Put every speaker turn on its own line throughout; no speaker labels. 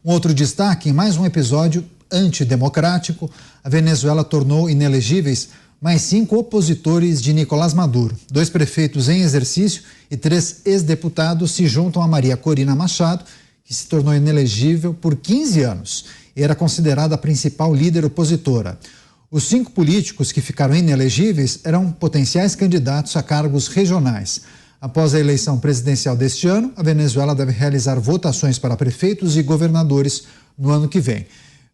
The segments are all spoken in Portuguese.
Um outro destaque, em mais um episódio antidemocrático, a Venezuela tornou inelegíveis mais 5 opositores de Nicolás Maduro. 2 prefeitos em exercício e 3 ex-deputados se juntam a Maria Corina Machado, que se tornou inelegível por 15 anos e era considerada a principal líder opositora. Os 5 políticos que ficaram inelegíveis eram potenciais candidatos a cargos regionais. Após a eleição presidencial deste ano, a Venezuela deve realizar votações para prefeitos e governadores no ano que vem.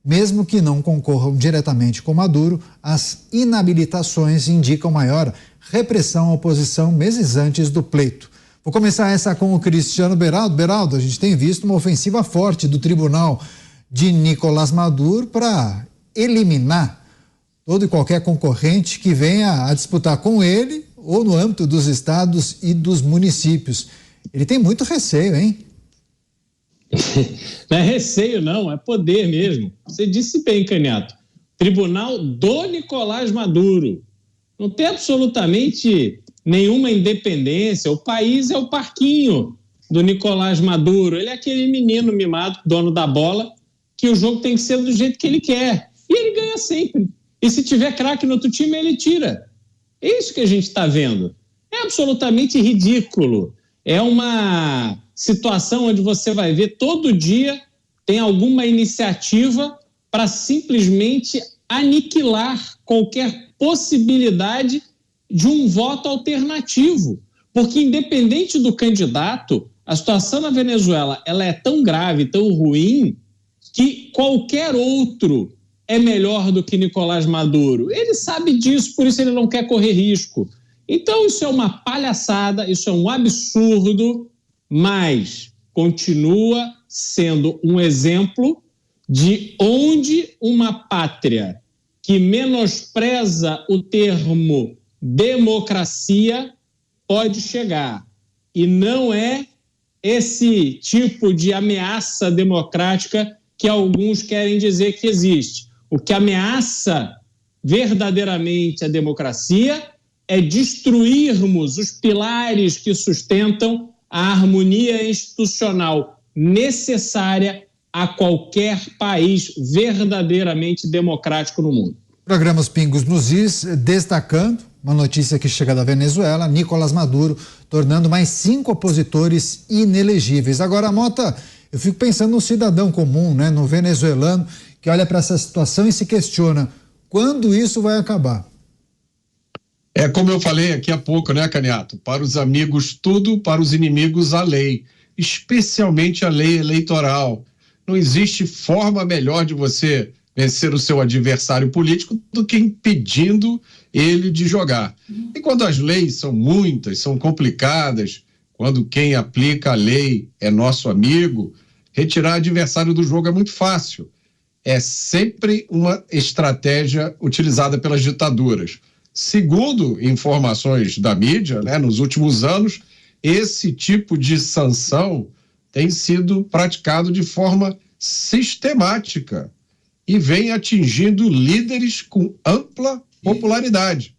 Mesmo que não concorram diretamente com Maduro, as inabilitações indicam maior repressão à oposição meses antes do pleito. Vou começar essa com o Cristiano Beraldo. Beraldo, a gente tem visto uma ofensiva forte do tribunal de Nicolás Maduro para eliminar todo e qualquer concorrente que venha a disputar com ele ou no âmbito dos estados e dos municípios. Ele tem muito receio, hein?
Não é receio, não, é poder mesmo. Você disse bem, Canhato. Tribunal do Nicolás Maduro. Não tem absolutamente nenhuma independência. O país é o parquinho do Nicolás Maduro. Ele é aquele menino mimado, dono da bola, que o jogo tem que ser do jeito que ele quer. E ele ganha sempre. E se tiver craque no outro time, ele tira. É isso que a gente está vendo. É absolutamente ridículo. É uma situação onde você vai ver todo dia tem alguma iniciativa para simplesmente aniquilar qualquer possibilidade de um voto alternativo. Porque independente do candidato, a situação na Venezuela ela é tão grave, tão ruim, que qualquer outro é melhor do que Nicolás Maduro. Ele sabe disso, por isso ele não quer correr risco. Então isso é uma palhaçada, isso é um absurdo, mas continua sendo um exemplo de onde uma pátria que menospreza o termo democracia pode chegar. E não é esse tipo de ameaça democrática que alguns querem dizer que existe. O que ameaça verdadeiramente a democracia é destruirmos os pilares que sustentam a harmonia institucional necessária a qualquer país verdadeiramente democrático no mundo.
Programas Pingos nos Is, destacando uma notícia que chega da Venezuela, Nicolás Maduro tornando mais 5 opositores inelegíveis. Agora, Mota, eu fico pensando no cidadão comum, né, no venezuelano, que olha para essa situação e se questiona quando isso vai acabar.
É como eu falei aqui há pouco, né, Canhato? Para os amigos tudo, para os inimigos a lei, especialmente a lei eleitoral. Não existe forma melhor de você vencer o seu adversário político do que impedindo ele de jogar. E quando as leis são muitas, são complicadas, quando quem aplica a lei é nosso amigo, retirar adversário do jogo é muito fácil. É sempre uma estratégia utilizada pelas ditaduras. Segundo informações da mídia, né, nos últimos anos, esse tipo de sanção tem sido praticado de forma sistemática e vem atingindo líderes com ampla popularidade.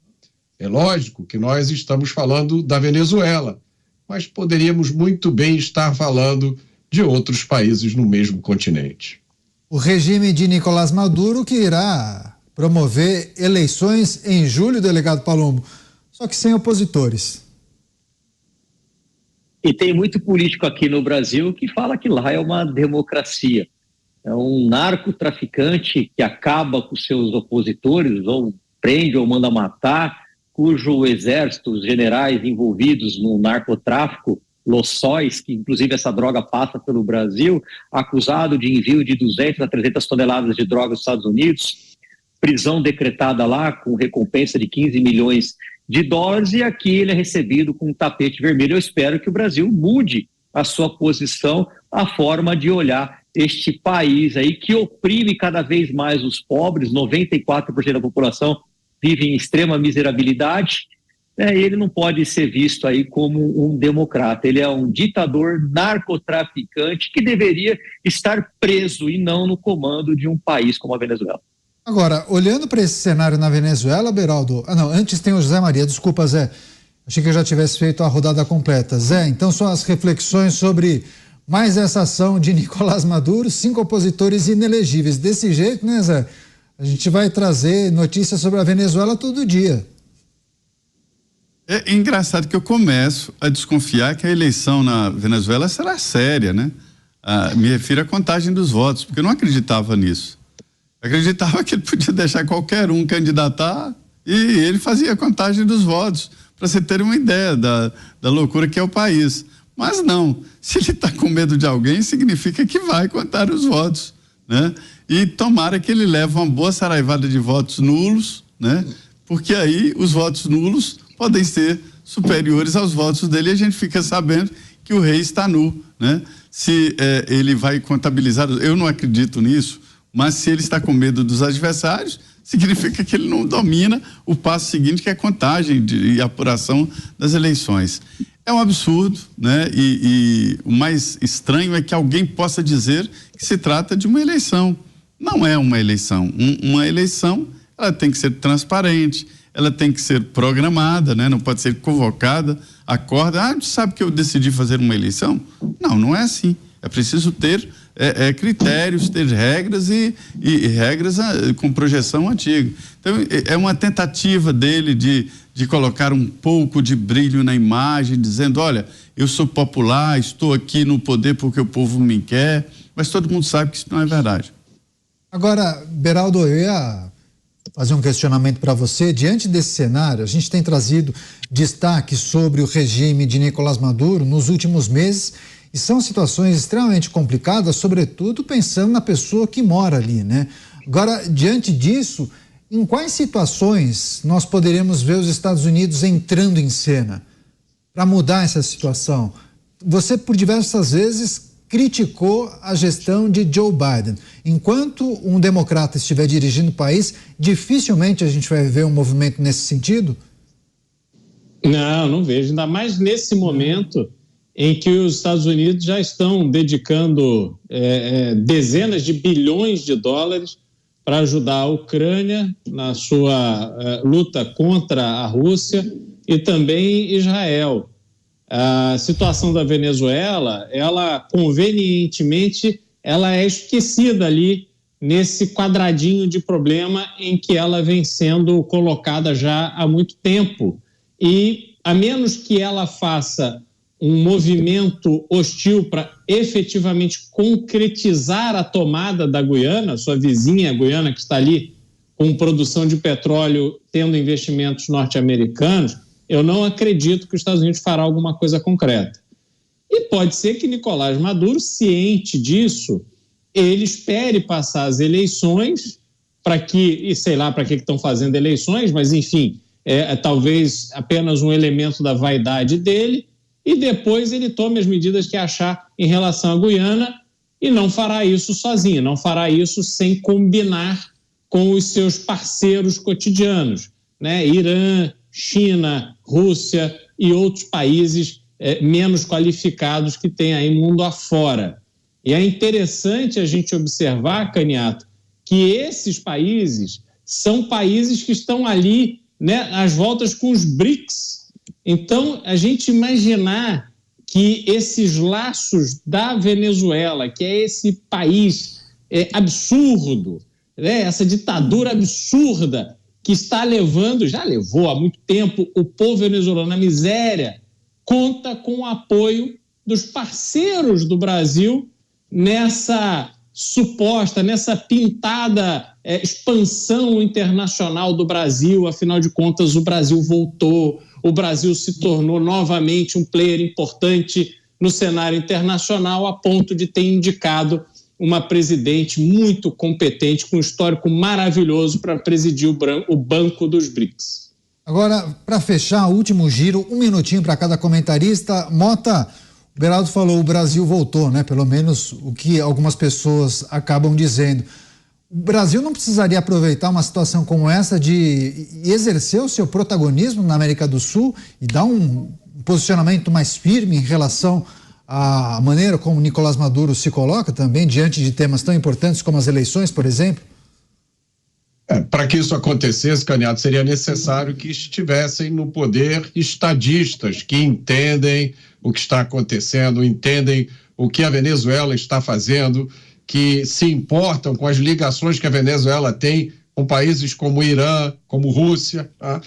É lógico que nós estamos falando da Venezuela, mas poderíamos muito bem estar falando de outros países no mesmo continente.
O regime de Nicolás Maduro que irá promover eleições em julho, delegado Palombo, só que sem opositores.
E tem muito político aqui no Brasil que fala que lá é uma democracia. É um narcotraficante que acaba com seus opositores, ou prende ou manda matar, cujo exército, os generais envolvidos no narcotráfico, Loçóis, que inclusive essa droga passa pelo Brasil, acusado de envio de 200 a 300 toneladas de droga aos Estados Unidos, prisão decretada lá com recompensa de 15 milhões de dólares, e aqui ele é recebido com um tapete vermelho. Eu espero que o Brasil mude a sua posição, a forma de olhar este país aí que oprime cada vez mais os pobres. 94% da população vive em extrema miserabilidade. Ele não pode ser visto aí como um democrata. Ele é um ditador narcotraficante que deveria estar preso e não no comando de um país como a Venezuela.
Agora, olhando para esse cenário na Venezuela, Beraldo... antes tem o José Maria. Desculpa, Zé. Achei que eu já tivesse feito a rodada completa. Zé, então só as reflexões sobre mais essa ação de Nicolás Maduro, 5 opositores inelegíveis. Desse jeito, né, Zé? A gente vai trazer notícias sobre a Venezuela todo dia.
É engraçado que eu começo a desconfiar que a eleição na Venezuela será séria, né? Me refiro à contagem dos votos, porque eu não acreditava nisso. Eu acreditava que ele podia deixar qualquer um candidatar e ele fazia a contagem dos votos, para você ter uma ideia da loucura que é o país. Mas não, se ele está com medo de alguém, significa que vai contar os votos, né? E tomara que ele leve uma boa saraivada de votos nulos, né? Porque aí os votos nulos podem ser superiores aos votos dele e a gente fica sabendo que o rei está nu, né? Se ele vai contabilizar, eu não acredito nisso, mas se ele está com medo dos adversários, significa que ele não domina o passo seguinte, que é a contagem e apuração das eleições. É um absurdo, né? E o mais estranho é que alguém possa dizer que se trata de uma eleição. Não é uma eleição. Uma eleição, ela tem que ser transparente, ela tem que ser programada, né? Não pode ser convocada, acorda, a gente sabe que eu decidi fazer uma eleição? Não, não é assim. É preciso ter critérios, ter regras e regras com projeção antiga. Então, é uma tentativa dele de colocar um pouco de brilho na imagem, dizendo, olha, eu sou popular, estou aqui no poder porque o povo me quer, mas todo mundo sabe que isso não é verdade.
Agora, Beraldo, eu ia fazer um questionamento para você. Diante desse cenário, a gente tem trazido destaque sobre o regime de Nicolás Maduro nos últimos meses e são situações extremamente complicadas, sobretudo pensando na pessoa que mora ali, né? Agora, diante disso, em quais situações nós poderemos ver os Estados Unidos entrando em cena para mudar essa situação? Você, por diversas vezes, criticou a gestão de Joe Biden. Enquanto um democrata estiver dirigindo o país, dificilmente a gente vai ver um movimento nesse sentido?
Não vejo. Ainda mais nesse momento em que os Estados Unidos já estão dedicando dezenas de bilhões de dólares para ajudar a Ucrânia na sua luta contra a Rússia e também Israel. A situação da Venezuela, ela convenientemente, ela é esquecida ali nesse quadradinho de problema em que ela vem sendo colocada já há muito tempo. E a menos que ela faça um movimento hostil para efetivamente concretizar a tomada da Guiana, sua vizinha Guiana, que está ali com produção de petróleo, tendo investimentos norte-americanos, eu não acredito que os Estados Unidos fará alguma coisa concreta. E pode ser que Nicolás Maduro, ciente disso, ele espere passar as eleições para que, e sei lá para que estão fazendo eleições, mas enfim, talvez apenas um elemento da vaidade dele, e depois ele tome as medidas que achar em relação à Guiana e não fará isso sozinho, não fará isso sem combinar com os seus parceiros cotidianos, né? Irã, China, Rússia e outros países menos qualificados que tem aí mundo afora. E é interessante a gente observar, Caniato, que esses países são países que estão ali, né, às voltas com os BRICS. Então, a gente imaginar que esses laços da Venezuela, que é esse país absurdo, né, essa ditadura absurda que está levando, já levou há muito tempo, o povo venezuelano na miséria, conta com o apoio dos parceiros do Brasil nessa suposta, nessa pintada expansão internacional do Brasil. Afinal de contas, o Brasil voltou, o Brasil se tornou novamente um player importante no cenário internacional, a ponto de ter indicado uma presidente muito competente, com um histórico maravilhoso para presidir o Banco dos BRICS.
Agora, para fechar, o último giro, um minutinho para cada comentarista. Mota, o Beraldo falou, o Brasil voltou, né? Pelo menos o que algumas pessoas acabam dizendo. O Brasil não precisaria aproveitar uma situação como essa de exercer o seu protagonismo na América do Sul e dar um posicionamento mais firme em relação à maneira como Nicolás Maduro se coloca também diante de temas tão importantes como as eleições, por exemplo?
Para que isso acontecesse, Caniato, seria necessário que estivessem no poder estadistas que entendem o que está acontecendo, entendem o que a Venezuela está fazendo, que se importam com as ligações que a Venezuela tem com países como o Irã, como Rússia, tá?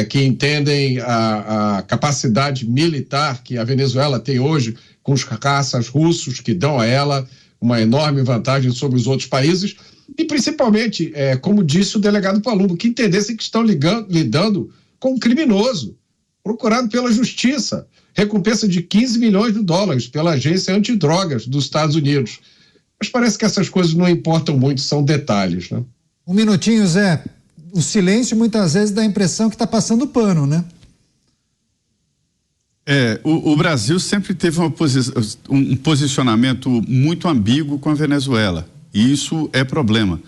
Que entendem a capacidade militar que a Venezuela tem hoje com os caças russos, que dão a ela uma enorme vantagem sobre os outros países, e principalmente, como disse o delegado Palumbo, que entendessem que estão lidando com um criminoso, procurado pela justiça, recompensa de $15 milhões pela agência antidrogas dos Estados Unidos. Mas parece que essas coisas não importam muito, são detalhes, né?
Um minutinho, Zé. O silêncio muitas vezes dá a impressão que está passando pano, né?
O Brasil sempre teve um posicionamento muito ambíguo com a Venezuela, e isso é problema.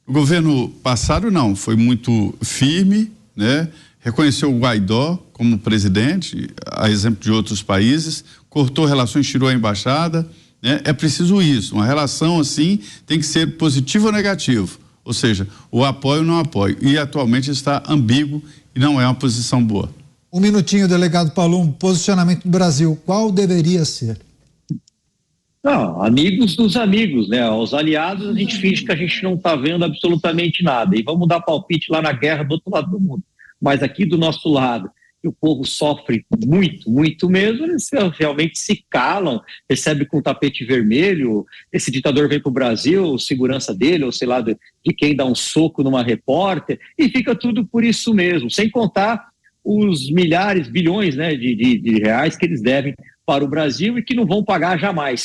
O governo passado não, foi muito firme, né? Reconheceu o Guaidó como presidente, a exemplo de outros países, cortou relações, tirou a embaixada, né? É preciso isso, uma relação assim tem que ser positivo ou negativo, ou seja, o apoio ou não apoio, e atualmente está ambíguo e não é uma posição boa.
Um minutinho, delegado Palumbo, posicionamento do Brasil, qual deveria ser?
Não, amigos dos amigos, né? Os aliados a gente finge que a gente não está vendo absolutamente nada e vamos dar palpite lá na guerra do outro lado do mundo. Mas aqui do nosso lado, que o povo sofre muito, muito mesmo, eles realmente se calam, recebe com tapete vermelho, esse ditador vem para o Brasil, segurança dele, ou sei lá, de quem dá um soco numa repórter, e fica tudo por isso mesmo, sem contar os milhares, bilhões, né, de reais que eles devem para o Brasil e que não vão pagar jamais.